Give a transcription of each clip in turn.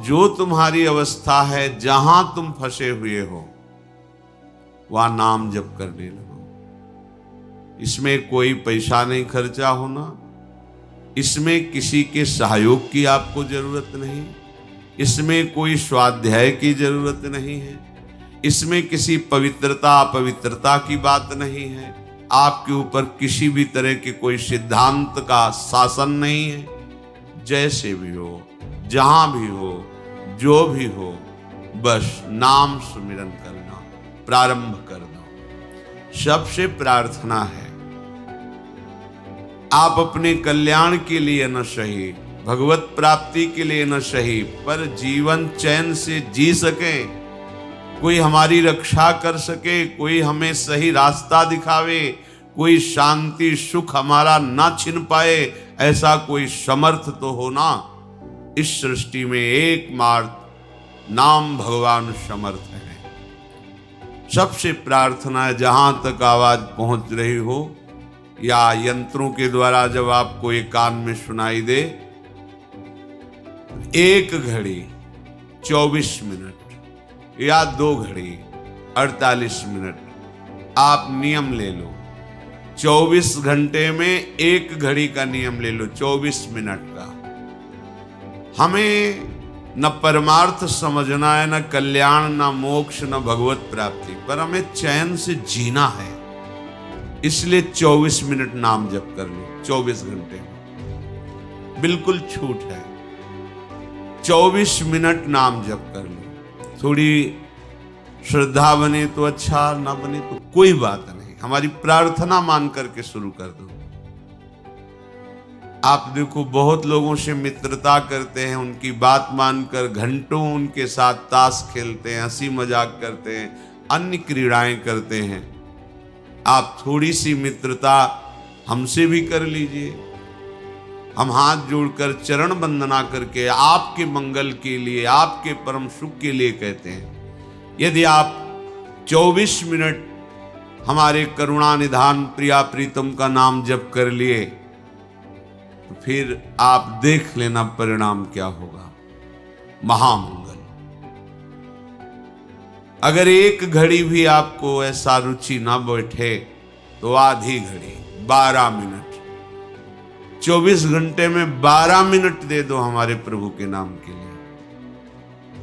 जो तुम्हारी अवस्था है, जहां तुम फंसे हुए हो, वहां नाम जप करने लगो। इसमें कोई पैसा नहीं खर्चा होना, इसमें किसी के सहयोग की आपको जरूरत नहीं, इसमें कोई स्वाध्याय की जरूरत नहीं है, इसमें किसी पवित्रता अपवित्रता की बात नहीं है, आपके ऊपर किसी भी तरह के कोई सिद्धांत का शासन नहीं है। जैसे भी हो, जहां भी हो, जो भी हो, बस नाम सुमिरन करना प्रारंभ कर दो। सबसे प्रार्थना है, आप अपने कल्याण के लिए न सही, भगवत प्राप्ति के लिए न सही, पर जीवन चैन से जी सके, कोई हमारी रक्षा कर सके, कोई हमें सही रास्ता दिखावे, कोई शांति सुख हमारा ना छिन पाए, ऐसा कोई समर्थ तो हो ना। इस सृष्टि में एकमात्र नाम भगवान समर्थ है। सबसे प्रार्थना है, जहां तक आवाज पहुंच रही हो या यंत्रों के द्वारा जब आपको एक कान में सुनाई दे, 1 घड़ी 24 मिनट या 2 घड़ी 48 मिनट आप नियम ले लो। 24 घंटे में 1 घड़ी का नियम ले लो, 24 मिनट का। हमें न परमार्थ समझना है, न कल्याण, न मोक्ष, न भगवत प्राप्ति, पर हमें चैन से जीना है। इसलिए 24 मिनट नाम जप कर लो। 24 घंटे में बिल्कुल छूट है, 24 मिनट नाम जप कर लो। थोड़ी श्रद्धा बने तो अच्छा, ना बने तो कोई बात नहीं, हमारी प्रार्थना मान करके शुरू कर दो। आप देखो, बहुत लोगों से मित्रता करते हैं, उनकी बात मानकर घंटों उनके साथ ताश खेलते हैं, हंसी मजाक करते हैं, अन्य क्रीड़ाएं करते हैं। आप थोड़ी सी मित्रता हमसे भी कर लीजिए। हम हाथ जोड़कर चरण वंदना करके आपके मंगल के लिए, आपके परम सुख के लिए कहते हैं। यदि आप 24 मिनट हमारे करुणा निधान प्रिया प्रीतम का नाम जप कर लिए, तो फिर आप देख लेना परिणाम क्या होगा, महामंगल। अगर 1 घड़ी भी आपको ऐसा रुचि ना बैठे तो आधी घड़ी 12 मिनट, 24 घंटे में 12 मिनट दे दो हमारे प्रभु के नाम के लिए।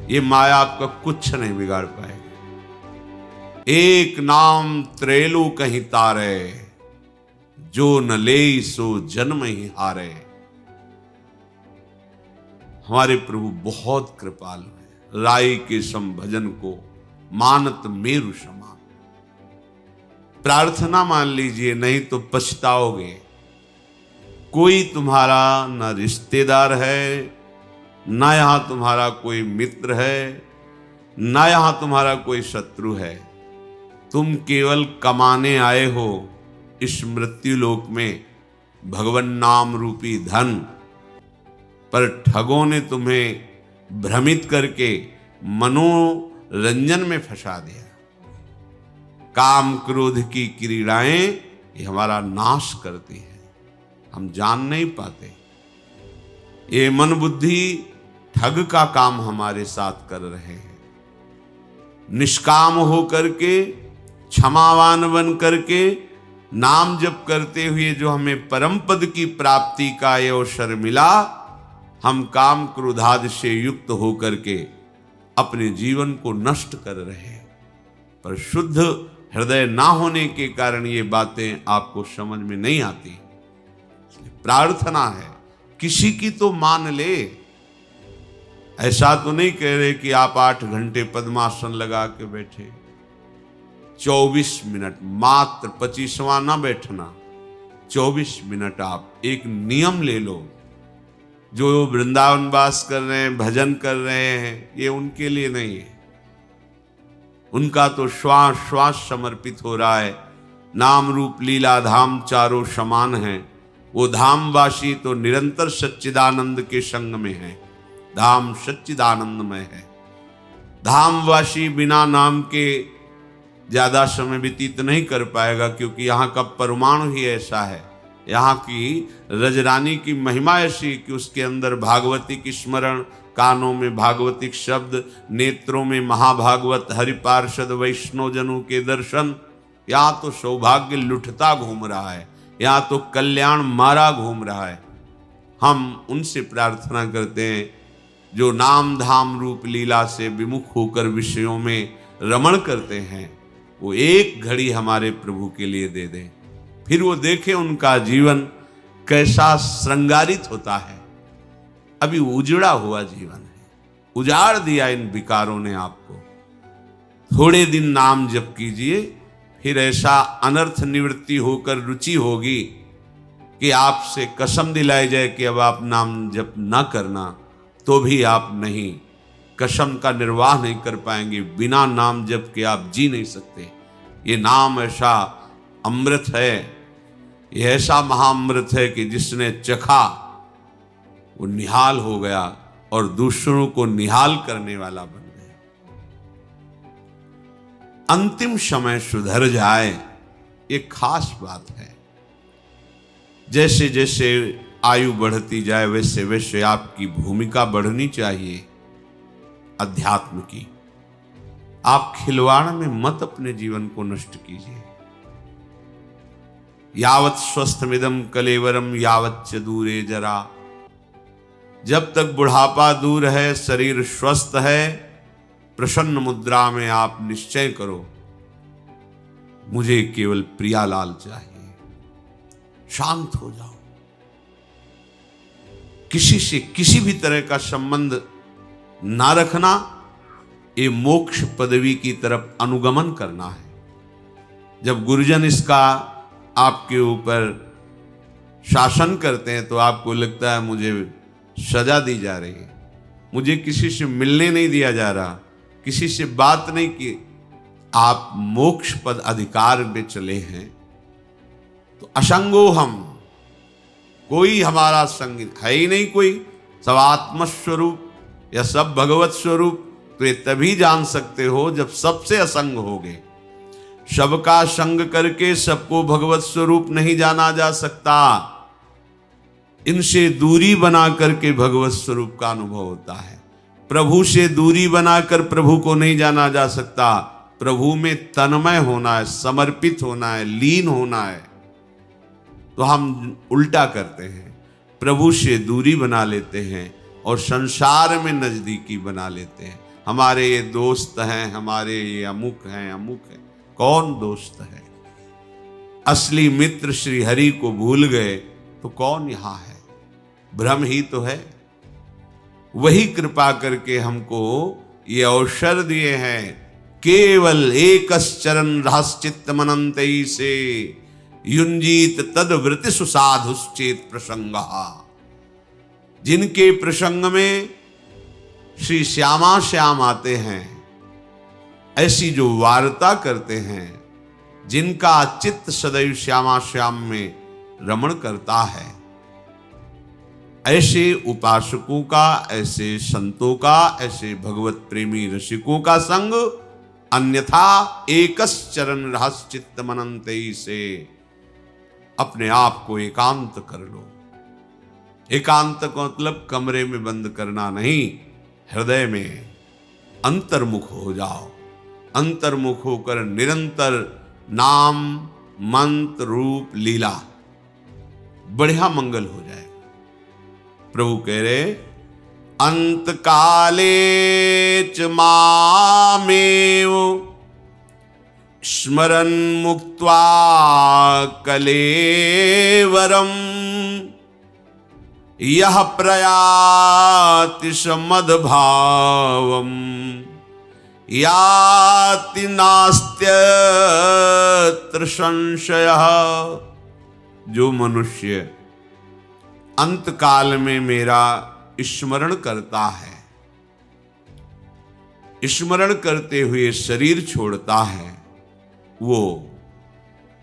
ये माया आपका कुछ नहीं बिगाड़ पाएगी। एक नाम त्रेलु कहीं तारे, जो न ले सो जन्म ही हारे। हमारे प्रभु बहुत कृपालु है। राई के सम भजन को मानत मेरु समान। प्रार्थना मान लीजिए, नहीं तो पछताओगे। कोई तुम्हारा न रिश्तेदार है, न यहां तुम्हारा कोई मित्र है, न यहां तुम्हारा कोई शत्रु है। तुम केवल कमाने आए हो इस मृत्यु लोक में भगवान नाम रूपी धन, पर ठगों ने तुम्हें भ्रमित करके मनोरंजन में फंसा दिया। काम क्रोध की क्रीड़ाएं ये हमारा नाश करती है, हम जान नहीं पाते। ये मन बुद्धि ठग का काम हमारे साथ कर रहे हैं। निष्काम हो करके, क्षमावान बन करके, नाम जप करते हुए जो हमें परम पद की प्राप्ति का ये अवसर मिला, हम काम क्रोधादि से युक्त होकर के अपने जीवन को नष्ट कर रहे हैं। पर शुद्ध हृदय ना होने के कारण ये बातें आपको समझ में नहीं आती। प्रार्थना है, किसी की तो मान ले। ऐसा तो नहीं कह रहे कि आप 8 घंटे पद्मासन लगा के बैठे। 24 मिनट मात्र, 25वां ना बैठना, 24 मिनट आप एक नियम ले लो। जो वृंदावन वास कर रहे हैं, भजन कर रहे हैं, ये उनके लिए नहीं है। उनका तो श्वास श्वास समर्पित हो रहा है। नाम रूप लीला धाम चारों समान हैं। वो धामवासी तो निरंतर सच्चिदानंद के संग में है। धाम सच्चिदानंदमय है। धामवासी बिना नाम के ज्यादा समय व्यतीत नहीं कर पाएगा, क्योंकि यहाँ का परमाणु ही ऐसा है। यहाँ की रजरानी की महिमा ऐसी कि उसके अंदर भागवती की स्मरण, कानों में भागवतिक शब्द, नेत्रों में महाभागवत हरिपार्षद वैष्णव जनों के दर्शन, या तो सौभाग्य लुटता घूम रहा है, या तो कल्याण मारा घूम रहा है। हम उनसे प्रार्थना करते हैं जो नाम धाम रूप लीला से विमुख होकर विषयों में रमण करते हैं, वो एक घड़ी हमारे प्रभु के लिए दे दें, फिर वो देखें उनका जीवन कैसा श्रृंगारित होता है। अभी उजड़ा हुआ जीवन है, उजाड़ दिया इन विकारों ने आपको। थोड़े दिन नाम जप कीजिए, फिर ऐसा अनर्थ निवृत्ति होकर रुचि होगी कि आपसे कसम दिलाई जाए कि अब आप नाम जप ना करना, तो भी आप नहीं, कसम का निर्वाह नहीं कर पाएंगे। बिना नाम जप के आप जी नहीं सकते। ये नाम ऐसा अमृत है, ये ऐसा महाअमृत है कि जिसने चखा वो निहाल हो गया और दूसरों को निहाल करने वाला बन गया। अंतिम समय सुधर जाए, ये खास बात है। जैसे जैसे आयु बढ़ती जाए वैसे वैसे आपकी भूमिका बढ़नी चाहिए अध्यात्म की। आप खिलवाड़ में मत अपने जीवन को नष्ट कीजिए। यावत् स्वस्थमिदं कलेवरम यावत् च दूरे जरा। जब तक बुढ़ापा दूर है, शरीर स्वस्थ है, प्रसन्न मुद्रा में आप निश्चय करो, मुझे केवल प्रियालाल चाहिए। शांत हो जाओ, किसी से किसी भी तरह का संबंध ना रखना, ये मोक्ष पदवी की तरफ अनुगमन करना है। जब गुरुजन इसका आपके ऊपर शासन करते हैं तो आपको लगता है मुझे सजा दी जा रही है, मुझे किसी से मिलने नहीं दिया जा रहा, किसी से बात नहीं की। आप मोक्ष पद अधिकार में चले हैं तो असंगो हम, कोई हमारा संग है ही नहीं, कोई सब आत्मस्वरूप या सब भगवत स्वरूप। तो ये तभी जान सकते हो जब सबसे असंग होगे। सबका संग करके सबको भगवत स्वरूप नहीं जाना जा सकता। इनसे दूरी बना करके भगवत स्वरूप का अनुभव होता है। प्रभु से दूरी बनाकर प्रभु को नहीं जाना जा सकता। प्रभु में तन्मय होना है, समर्पित होना है, लीन होना है। तो हम उल्टा करते हैं, प्रभु से दूरी बना लेते हैं और संसार में नजदीकी बना लेते हैं। हमारे ये दोस्त हैं, हमारे ये अमुक हैं, अमुक है। कौन दोस्त है? असली मित्र श्री हरि को भूल गए तो कौन यहां है? भ्रम ही तो है। वही कृपा करके हमको ये अवसर दिए हैं, केवल एकश्चरण रहस्चित्त मनंतई से युंजीत तद वृत्ति सुसाधुश्चेत प्रसंग। जिनके प्रसंग में श्री श्यामा श्याम आते हैं, ऐसी जो वार्ता करते हैं, जिनका चित्त सदैव श्यामा श्याम में रमण करता है, ऐसे उपासकों का, ऐसे संतों का, ऐसे भगवत प्रेमी रसिकों का संग। अन्यथा एकश्चरण रहस्चित्त मनंतई से अपने आप को एकांत कर लो। एकांत का मतलब कमरे में बंद करना नहीं, हृदय में अंतर्मुख हो जाओ। अंतर्मुख होकर निरंतर नाम मंत्र रूप लीला, बढ़िया मंगल हो जाएगा। प्रभु कह रहे अंत काले च मामेव स्मरन् मुक्त्वा कलेवरम यह प्रयाति समद्भावम याति नास्त्यत्र संशयः। जो मनुष्य अंत काल में मेरा स्मरण करता है, स्मरण करते हुए शरीर छोड़ता है, वो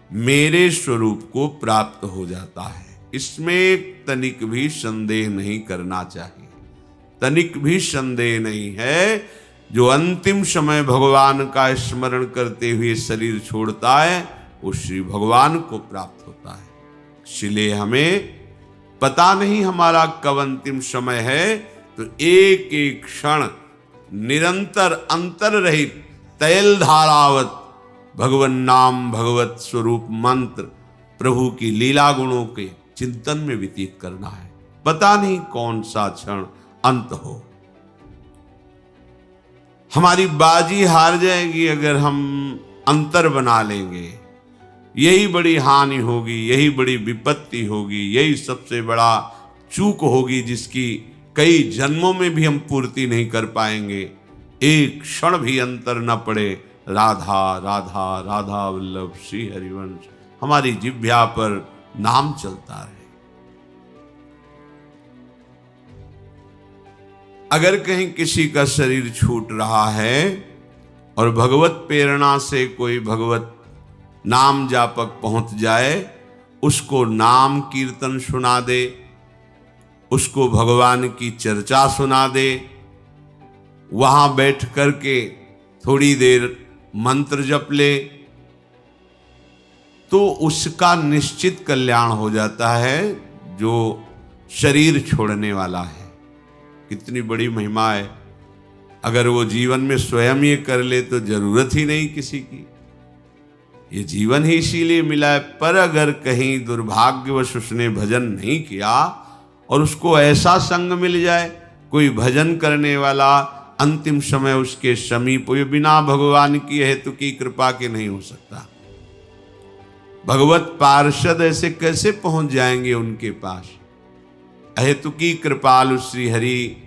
मेरे स्वरूप को प्राप्त हो जाता है। इसमें तनिक भी संदेह नहीं करना चाहिए, तनिक भी संदेह नहीं है। जो अंतिम समय भगवान का स्मरण करते हुए शरीर छोड़ता है, वो श्री भगवान को प्राप्त होता है। इसलिए हमें पता नहीं हमारा कब अंतिम समय है, तो एक एक क्षण निरंतर अंतर रहित तैल धारावत भगवन नाम भगवत स्वरूप मंत्र प्रभु की लीला गुणों के चिंतन में व्यतीत करना है। पता नहीं कौन सा क्षण अंत हो। हमारी बाजी हार जाएगी अगर हम अंतर बना लेंगे। यही बड़ी हानि होगी, यही बड़ी विपत्ति होगी, यही सबसे बड़ा चूक होगी जिसकी कई जन्मों में भी हम पूर्ति नहीं कर पाएंगे। एक क्षण भी अंतर न पड़े। राधा राधा राधा वल्लभ श्री हरिवंश हमारी जिह्वा पर नाम चलता रहे। अगर कहीं किसी का शरीर छूट रहा है और भगवत प्रेरणा से कोई भगवत नाम जापक पहुंच जाए, उसको नाम कीर्तन सुना दे, उसको भगवान की चर्चा सुना दे, वहां बैठ करके थोड़ी देर मंत्र जप ले, तो उसका निश्चित कल्याण हो जाता है जो शरीर छोड़ने वाला है। कितनी बड़ी महिमा है। अगर वो जीवन में स्वयं ये कर ले तो जरूरत ही नहीं किसी की। ये जीवन ही इसीलिए मिला है। पर अगर कहीं दुर्भाग्यवश उसने भजन नहीं किया और उसको ऐसा संग मिल जाए, कोई भजन करने वाला अंतिम समय उसके समीप, ये बिना भगवान की हेतु की कृपा के नहीं हो सकता। भगवत पार्षद ऐसे कैसे पहुंच जाएंगे उनके पास? अहेतु की कृपालु श्री हरि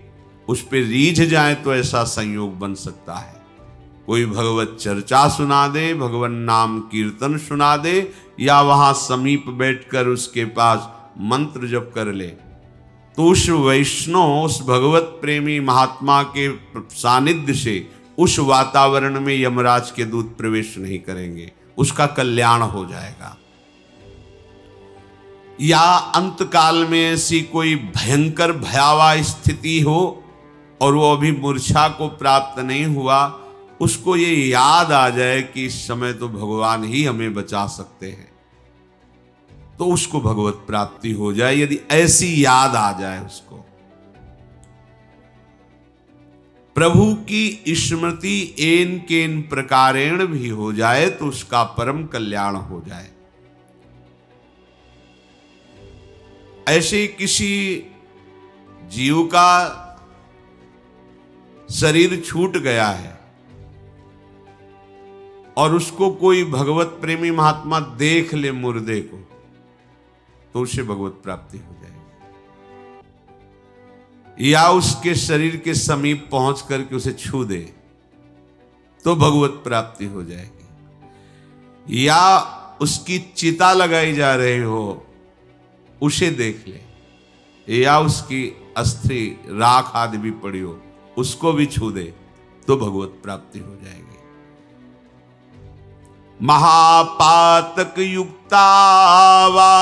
उस पे रीझ जाए तो ऐसा संयोग बन सकता है। कोई भगवत चर्चा सुना दे, भगवान नाम कीर्तन सुना दे, या वहां समीप बैठकर उसके पास मंत्र जप कर ले, तो उस वैष्णव, उस भगवत प्रेमी महात्मा के सानिध्य से उस वातावरण में यमराज के दूत प्रवेश नहीं करेंगे, उसका कल्याण हो जाएगा। या अंत काल में ऐसी कोई भयंकर भयावह स्थिति हो और वो अभी मूर्छा को प्राप्त नहीं हुआ, उसको ये याद आ जाए कि इस समय तो भगवान ही हमें बचा सकते हैं, तो उसको भगवत प्राप्ति हो जाए। यदि ऐसी याद आ जाए उसको, प्रभु की स्मृति एन केन प्रकारेण भी हो जाए तो उसका परम कल्याण हो जाए। ऐसे किसी जीव का शरीर छूट गया है और उसको कोई भगवत प्रेमी महात्मा देख ले मुर्दे को, तो उसे भगवत प्राप्ति हो जाएगी। या उसके शरीर के समीप पहुंच करके उसे छू दे तो भगवत प्राप्ति हो जाएगी। या उसकी चिता लगाई जा रही हो, उसे देख ले, या उसकी अस्थि राख आदि भी पड़ी हो, उसको भी छू दे तो भगवत प्राप्ति हो जाएगी। महापातक युक्तावा,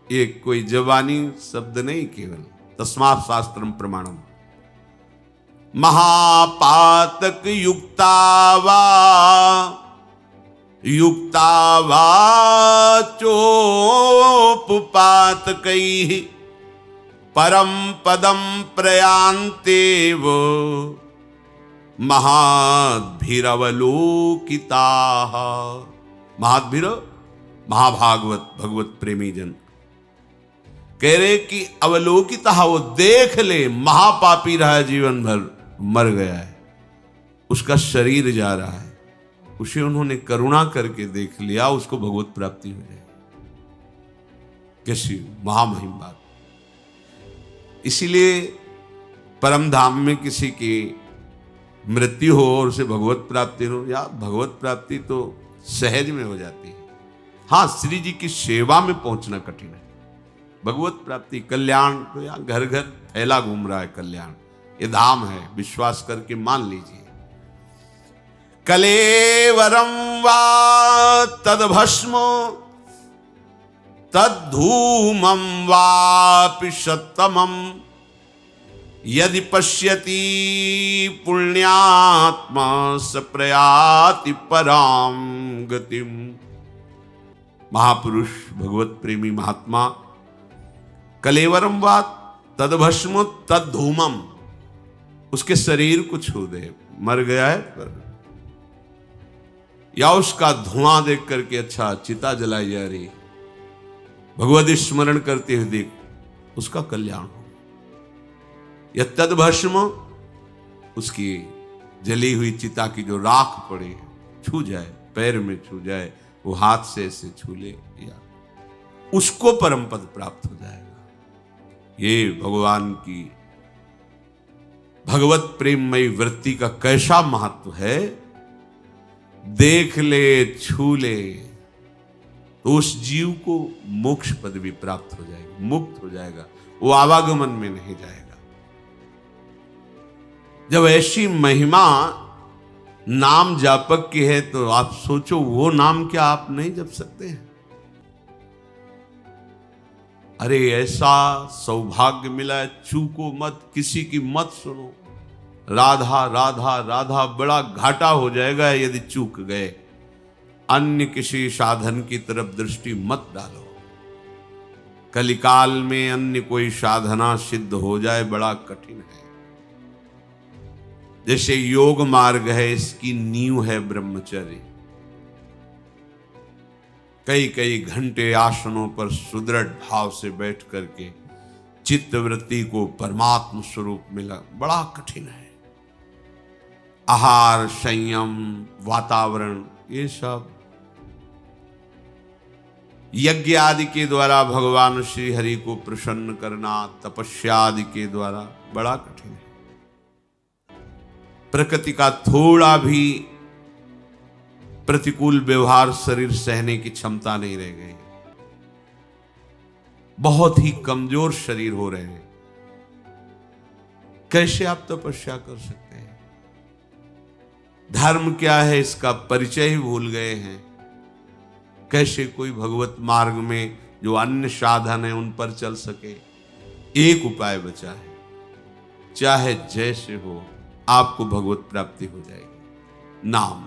ये कोई जवानी शब्द नहीं, केवल तस्मात् शास्त्रम प्रमाणम। महापातक युक्तावा युक्तावा चोपपातकैः परम पदम प्रयान्तेव महाद्भिरवलोकिताः। महाद्भिर महाभागवत भगवत प्रेमी जन कह रहे कि अवलोकिता, वो देख ले, महापापी रहा है, जीवन भर मर गया है, उसका शरीर जा रहा है, उसे उन्होंने करुणा करके देख लिया, उसको भगवत प्राप्ति हो जाएगी। कैसी महामहिम बात। इसीलिए परम धाम में किसी की मृत्यु हो और उसे भगवत प्राप्ति हो, या भगवत प्राप्ति तो सहज में हो जाती है। हाँ, श्री जी की सेवा में पहुंचना कठिन है। भगवत प्राप्ति, कल्याण तो यहाँ घर घर फैला घूम रहा है कल्याण। ये धाम है, विश्वास करके मान लीजिए। कलेवरम वा तद्भस्म तद्धूमं वापि सत्तमं यदि पश्यति पुण्यात्मा स प्रयाति परां गतिम। महापुरुष भगवत प्रेमी महात्मा कलेवरम वा तद्भस्म तद धूमम, उसके शरीर को छू दे, मर गया है पर, या उसका धुआं देख करके अच्छा चिता जलाई जा रही, भगवत स्मरण करते हुए देख, उसका कल्याण हो। या तद्भस्म, उसकी जली हुई चिता की जो राख पड़ी छू जाए, पैर में छू जाए, वो हाथ से ऐसे छू ले, या उसको परम पद प्राप्त हो जाएगा। ये भगवान की भगवत प्रेममयी वृत्ति का कैसा महत्व है। देख ले, छू ले, तो उस जीव को मोक्ष पद भी प्राप्त हो जाएगी, मुक्त हो जाएगा, वो आवागमन में नहीं जाएगा। जब ऐसी महिमा नाम जापक की है तो आप सोचो वो नाम क्या आप नहीं जप सकते हैं? अरे ऐसा सौभाग्य मिला है, चूको मत, किसी की मत सुनो। राधा राधा राधा, बड़ा घाटा हो जाएगा यदि चूक गए। अन्य किसी साधन की तरफ दृष्टि मत डालो। कलिकाल में अन्य कोई साधना सिद्ध हो जाए बड़ा कठिन है। जैसे योग मार्ग है, इसकी नींव है ब्रह्मचर्य। कई कई घंटे आसनों पर सुदृढ़ भाव से बैठ करके चित्त वृत्ति को परमात्म स्वरूप मिला बड़ा कठिन है। आहार, संयम, वातावरण, ये सब यज्ञ आदि के द्वारा भगवान श्री हरि को प्रसन्न करना, तपस्या आदि के द्वारा बड़ा कठिन है। प्रकृति का थोड़ा भी प्रतिकूल व्यवहार शरीर सहने की क्षमता नहीं रह गई। बहुत ही कमजोर शरीर हो रहे हैं। कैसे आप तपस्या कर सकते हैं? धर्म क्या है इसका परिचय ही भूल गए हैं। कैसे कोई भगवत मार्ग में जो अन्य साधन है उन पर चल सके? एक उपाय बचा है, चाहे जैसे हो आपको भगवत प्राप्ति हो जाएगी। नाम